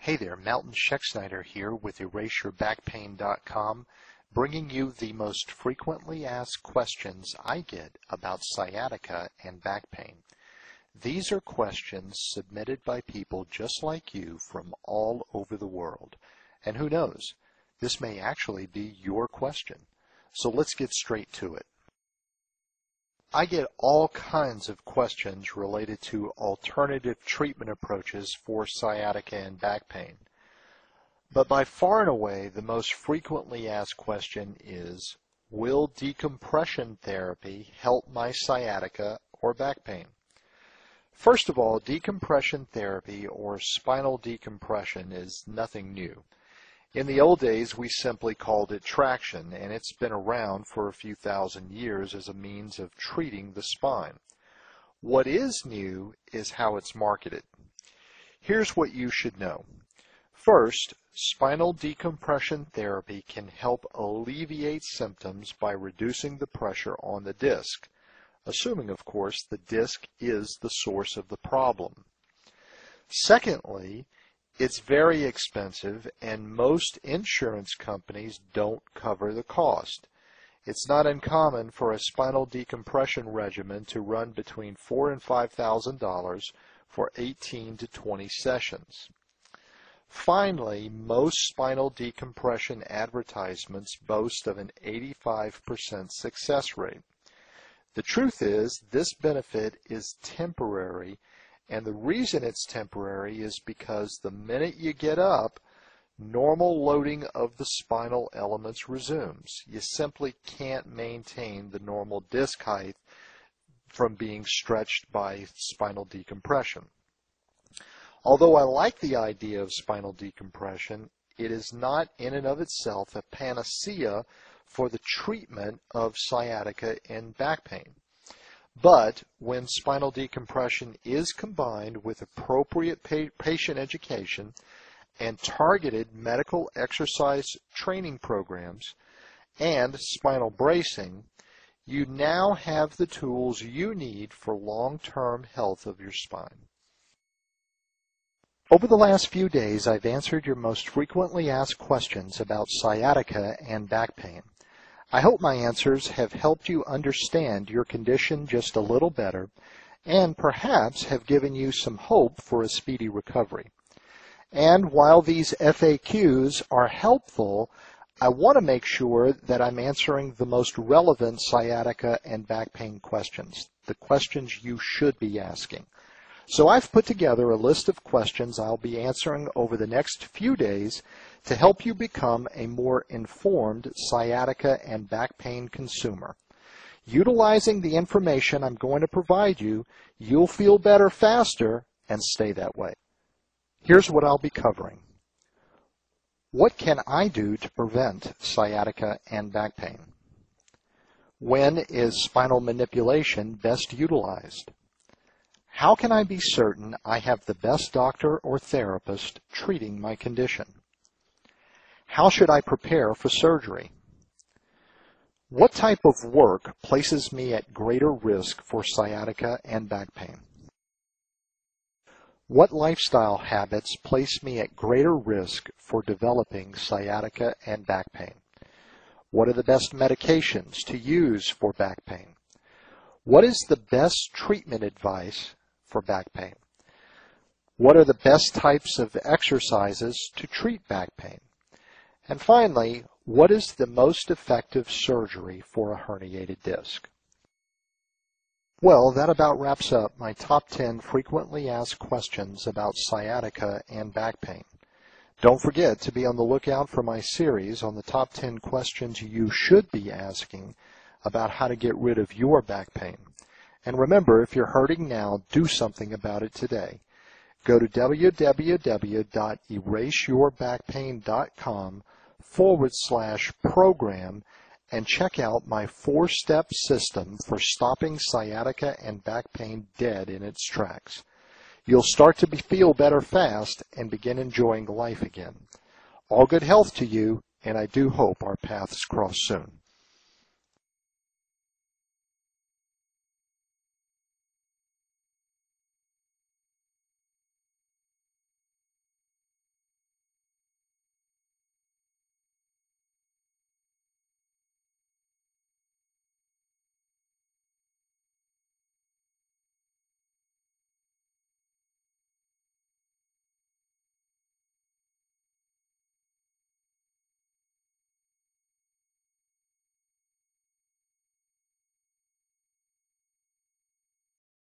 Hey there, Malton-Schexneider here with EraseYourBackPain.com, bringing you the most frequently asked questions I get about sciatica and back pain. These are questions submitted by people just like you from all over the world. And who knows, this may actually be your question. So let's get straight to it. I get all kinds of questions related to alternative treatment approaches for sciatica and back pain. But by far and away, the most frequently asked question is, will decompression therapy help my sciatica or back pain? First of all, decompression therapy or spinal decompression is nothing new. In the old days, we simply called it traction, and it's been around for a few thousand years as a means of treating the spine. What is new is how it's marketed. Here's what you should know. First, spinal decompression therapy can help alleviate symptoms by reducing the pressure on the disc, assuming, of course, the disc is the source of the problem. Secondly, it's very expensive, and most insurance companies don't cover the cost. It's not uncommon for a spinal decompression regimen to run between $4,000 and $5,000 for 18 to 20 sessions. Finally, most spinal decompression advertisements boast of an 85% success rate. The truth is, this benefit is temporary. And the reason it's temporary is because the minute you get up, normal loading of the spinal elements resumes. You simply can't maintain the normal disc height from being stretched by spinal decompression. Although I like the idea of spinal decompression, it is not in and of itself a panacea for the treatment of sciatica and back pain. But when spinal decompression is combined with appropriate patient education and targeted medical exercise training programs and spinal bracing, you now have the tools you need for long-term health of your spine. Over the last few days, I've answered your most frequently asked questions about sciatica and back pain. I hope my answers have helped you understand your condition just a little better and perhaps have given you some hope for a speedy recovery. And while these FAQs are helpful, I want to make sure that I'm answering the most relevant sciatica and back pain questions, the questions you should be asking. So I've put together a list of questions I'll be answering over the next few days to help you become a more informed sciatica and back pain consumer. Utilizing the information I'm going to provide you, you'll feel better faster and stay that way. Here's what I'll be covering. What can I do to prevent sciatica and back pain? When is spinal manipulation best utilized? How can I be certain I have the best doctor or therapist treating my condition? How should I prepare for surgery? What type of work places me at greater risk for sciatica and back pain? What lifestyle habits place me at greater risk for developing sciatica and back pain? What are the best medications to use for back pain? What is the best treatment advice for back pain? What are the best types of exercises to treat back pain? And finally, what is the most effective surgery for a herniated disc? Well, that about wraps up my top 10 frequently asked questions about sciatica and back pain. Don't forget to be on the lookout for my series on the top 10 questions you should be asking about how to get rid of your back pain. And remember, if you're hurting now, do something about it today. Go to www.EraseYourBackPain.com/program and check out my 4-step system for stopping sciatica and back pain dead in its tracks. You'll start to feel better fast and begin enjoying life again. All good health to you, and I do hope our paths cross soon.